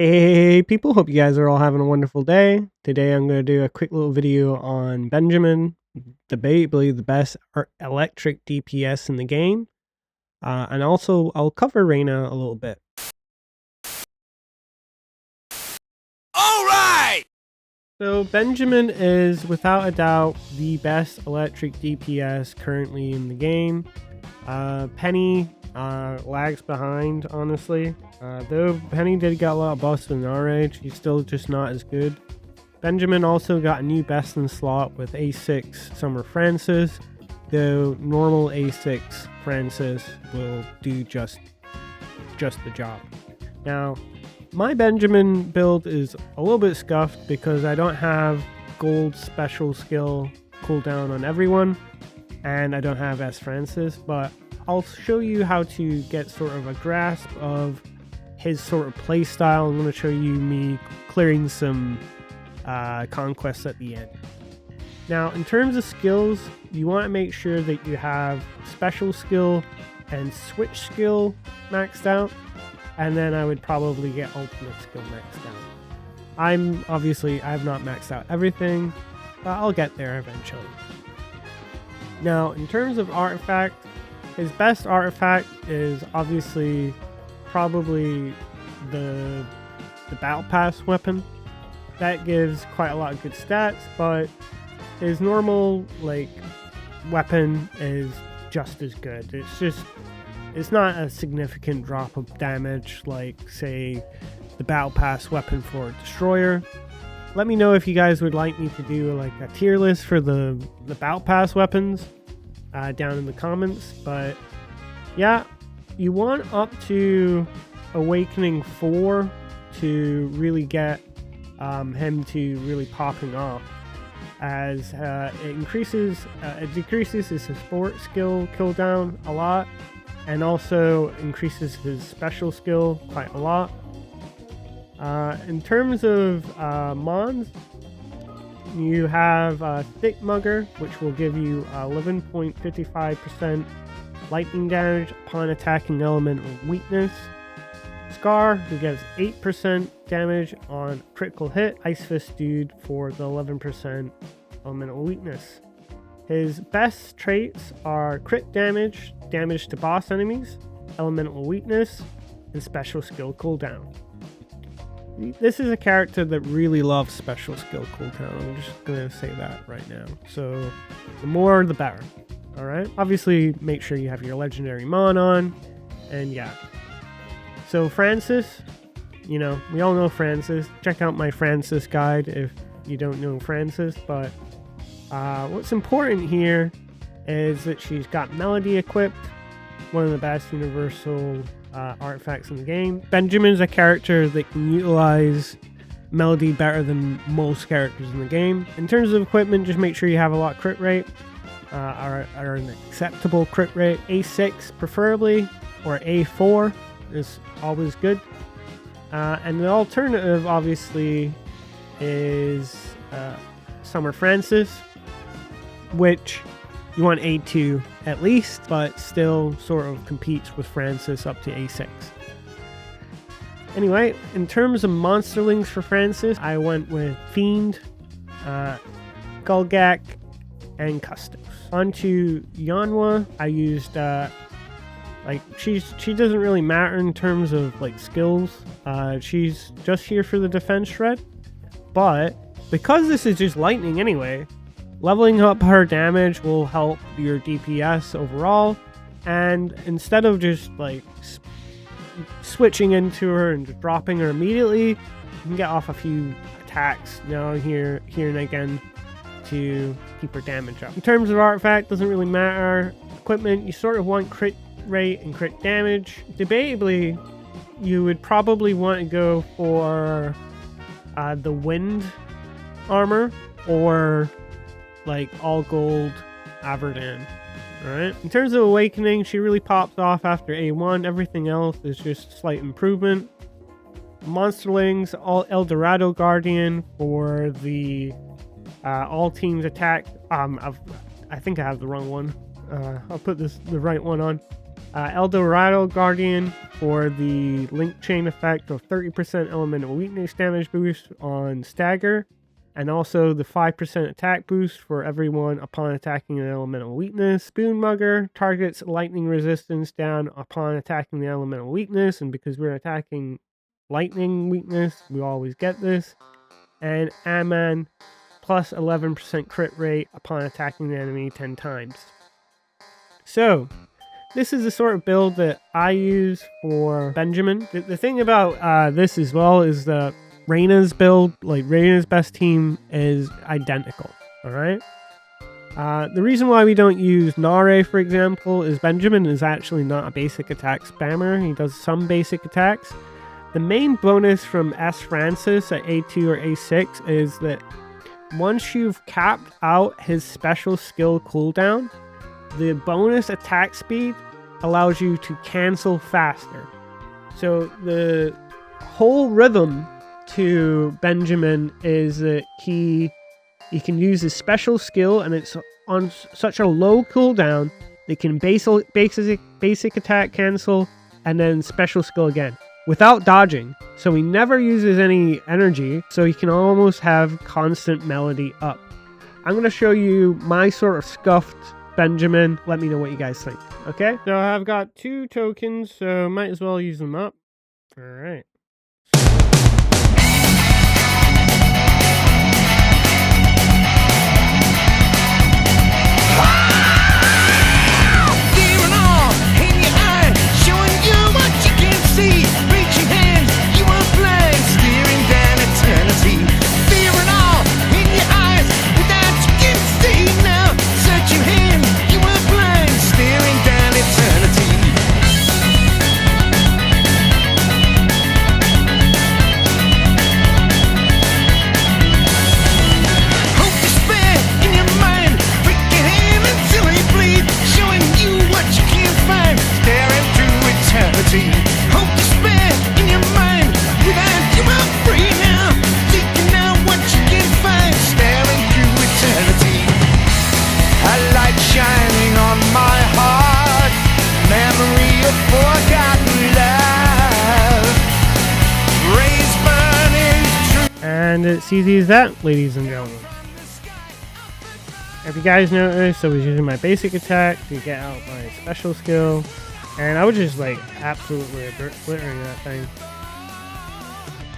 Hey people, hope you guys are all having a wonderful day. Today I'm going to do a quick little video on Benjamin, debatably the best electric DPS in the game. And also I'll cover Reyna a little bit. Alright! So Benjamin is without a doubt the best electric DPS currently in the game. Penny lags behind, honestly. Though Penny did get a lot of buffs in our age, he's still just not as good. Benjamin also got a new best in slot with A6 Summer Francis, though normal A6 Francis will do just the job. Now, my Benjamin build is a little bit scuffed because I don't have gold special skill cooldown on everyone, and I don't have S Francis, but I'll show you how to get sort of a grasp of his sort of play style. I'm going to show you me clearing some conquests at the end. Now, in terms of skills, you want to make sure that you have special skill and switch skill maxed out, and then I would probably get ultimate skill maxed out. I have not maxed out everything, but I'll get there eventually. Now, in terms of artifact, his best artifact is obviously probably the Battle Pass weapon. That gives quite a lot of good stats, but his normal weapon is just as good. It's not a significant drop of damage like, say, the Battle Pass weapon for Destroyer. Let me know if you guys would like me to do like a tier list for the Battle Pass weapons down in the comments. But yeah, you want up to Awakening 4 to really get him to really popping off, as it decreases his support skill cooldown a lot, and also increases his special skill quite a lot. In terms of mons, you have Thick Mugger, which will give you 11.55% lightning damage upon attacking elemental weakness. Scar, who gives 8% damage on critical hit. Ice Fist Dude for the 11% elemental weakness. His best traits are crit damage, damage to boss enemies, elemental weakness, and special skill cooldown. This is a character that really loves special skill cooldown. I'm just going to say that right now. So the more the better. Alright? Obviously, make sure you have your legendary mon on. And yeah. So Francis, we all know Francis. Check out my Francis guide if you don't know Francis. But what's important here is that she's got Melody equipped. One of the best universal artifacts in the game. Benjamin's a character that can utilize Melody better than most characters in the game. In terms of equipment, just make sure you have a lot of crit rate, or an acceptable crit rate. A6 preferably, or A4 is always good. And the alternative, obviously, is Summer Francis, which you want A2 at least, but still sort of competes with Francis up to A6. Anyway, in terms of monsterlings for Francis, I went with Fiend, Gulgak, and Custos. Onto Yanwa, I used she doesn't really matter in terms of skills. She's just here for the defense shred, but because this is just lightning anyway, leveling up her damage will help your DPS overall. And instead of just switching into her and just dropping her immediately, you can get off a few attacks now here and again to keep her damage up. In terms of artifact, doesn't really matter. Equipment, you sort of want crit rate and crit damage. Debatably, you would probably want to go for the wind armor or all gold Averdan. Alright. In terms of awakening, she really pops off after A1. Everything else is just slight improvement. Monsterlings, all Eldorado Guardian for the all teams attack. I think I have the wrong one. I'll put the right one on. Eldorado Guardian for the link chain effect of 30% elemental weakness damage boost on stagger, and also the 5% attack boost for everyone upon attacking an elemental weakness. Spoon Mugger targets lightning resistance down upon attacking the elemental weakness, and because we're attacking lightning weakness, we always get this. And Aman plus 11% crit rate upon attacking the enemy 10 times. So, this is the sort of build that I use for Benjamin. The thing about this as well is that Reyna's build, like Reyna's best team, is identical. Alright? The reason why we don't use Nare, for example, is Benjamin is actually not a basic attack spammer. He does some basic attacks. The main bonus from S. Francis at A2 or A6 is that once you've capped out his special skill cooldown, the bonus attack speed allows you to cancel faster. So the whole rhythm to Benjamin is that he can use his special skill, and it's on such a low cooldown that can basic attack cancel and then special skill again without dodging. So he never uses any energy, so he can almost have constant melody up. I'm going to show you my sort of scuffed Benjamin. Let me know what you guys think. Okay, so I've got 2 tokens, so might as well use them up. All right. And it's easy as that, ladies and gentlemen. If you guys noticed, I was using my basic attack to get out my special skill, and I was just like absolutely obliterating that thing.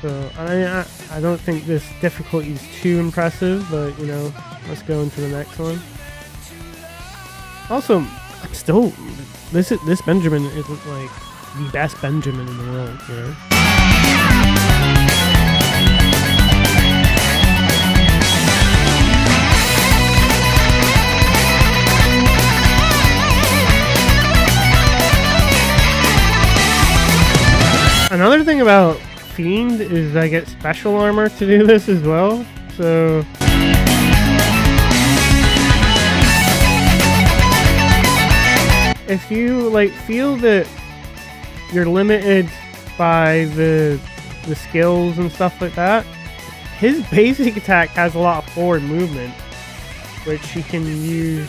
So I don't think this difficulty is too impressive, but you know, let's go into the next one. Also, I'm still this Benjamin isn't like the best Benjamin in the world, you know. Another thing about Fiend is I get special armor to do this as well, so if you like feel that you're limited by the skills and stuff like that, his basic attack has a lot of forward movement, which he can use.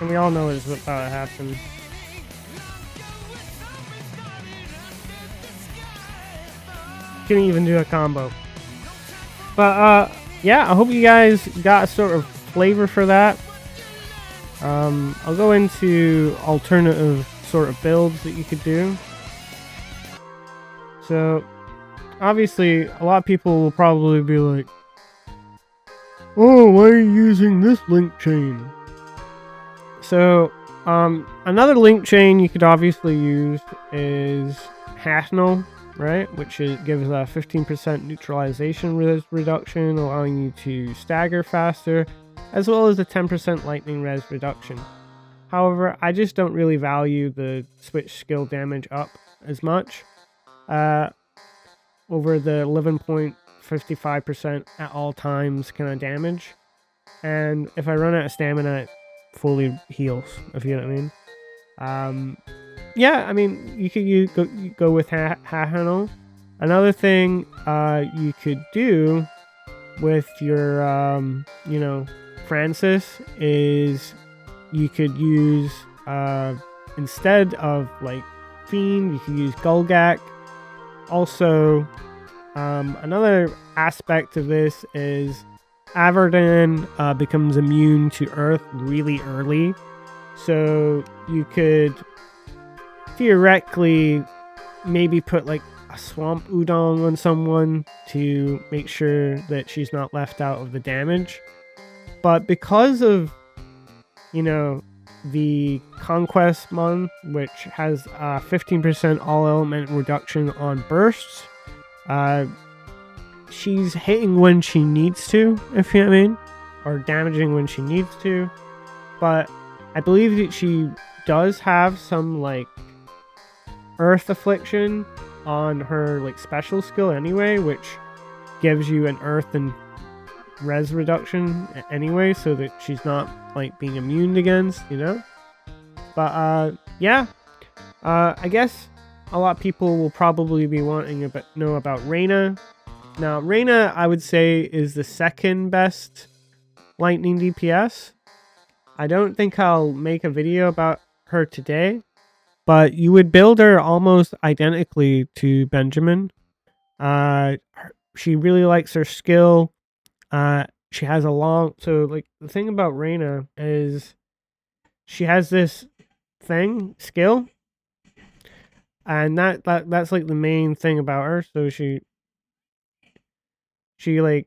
We all know it's about to happen. Couldn't even do a combo. But yeah, I hope you guys got a sort of flavor for that. I'll go into alternative sort of builds that you could do. So obviously a lot of people will probably be like, Oh, why are you using this link chain? So, another link chain you could obviously use is Hathnel, right? Which gives a 15% neutralization reduction, allowing you to stagger faster, as well as a 10% lightning res reduction. However, I just don't really value the switch skill damage up as much. Over the 11.55% at all times kind of damage. And if I run out of stamina, it fully heals, if you know what I mean. Yeah, I mean, you could go with Hahano. Another thing you could do with your, Francis is you could use, instead of, like, Fiend, you could use Golgak. Also, another aspect of this is Averdan becomes immune to Earth really early. So you could theoretically maybe put like a Swamp Udon on someone to make sure that she's not left out of the damage. But because of, the Conquest Mon, which has 15% all element reduction on bursts, she's hitting when she needs to, if you know what I mean, or damaging when she needs to. But I believe that she does have some like Earth Affliction on her like special skill anyway, which gives you an Earth and res reduction anyway, so that she's not like being immune against, But yeah, I guess a lot of people will probably be wanting to know about Reyna. Now, Reyna, I would say, is the second best lightning DPS. I don't think I'll make a video about her today, but you would build her almost identically to Benjamin. She really likes her skill. She has the thing about Reyna is she has this skill, and that's like the main thing about her. So she has a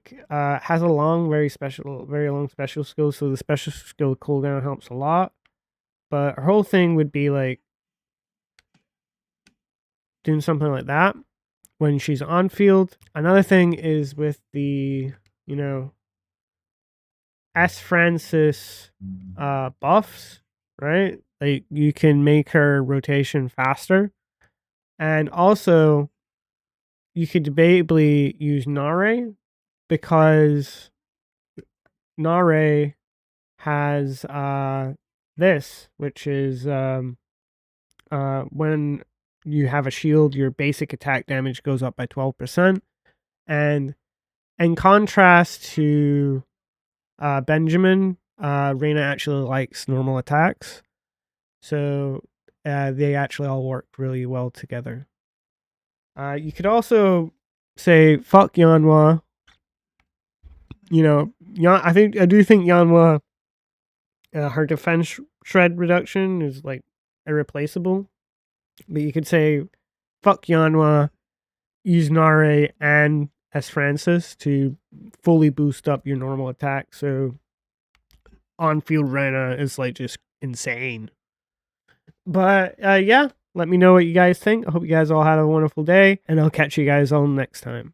very long special skill, so the special skill cooldown helps a lot. But her whole thing would be like doing something like that when she's on field. Another thing is with the, S. Francis buffs, right? Like you can make her rotation faster. And also you could debatably use Nare, because Nare has this, which is when you have a shield, your basic attack damage goes up by 12%. And in contrast to Benjamin, Reyna actually likes normal attacks. So they actually all work really well together. You could also say, fuck Yanhua. I do think Yanhua, her defense shred reduction is like irreplaceable. But you could say, fuck Yanhua, use Nare and S. Francis to fully boost up your normal attack. So on-field Reyna is like just insane. But yeah, let me know what you guys think. I hope you guys all had a wonderful day, and I'll catch you guys all next time.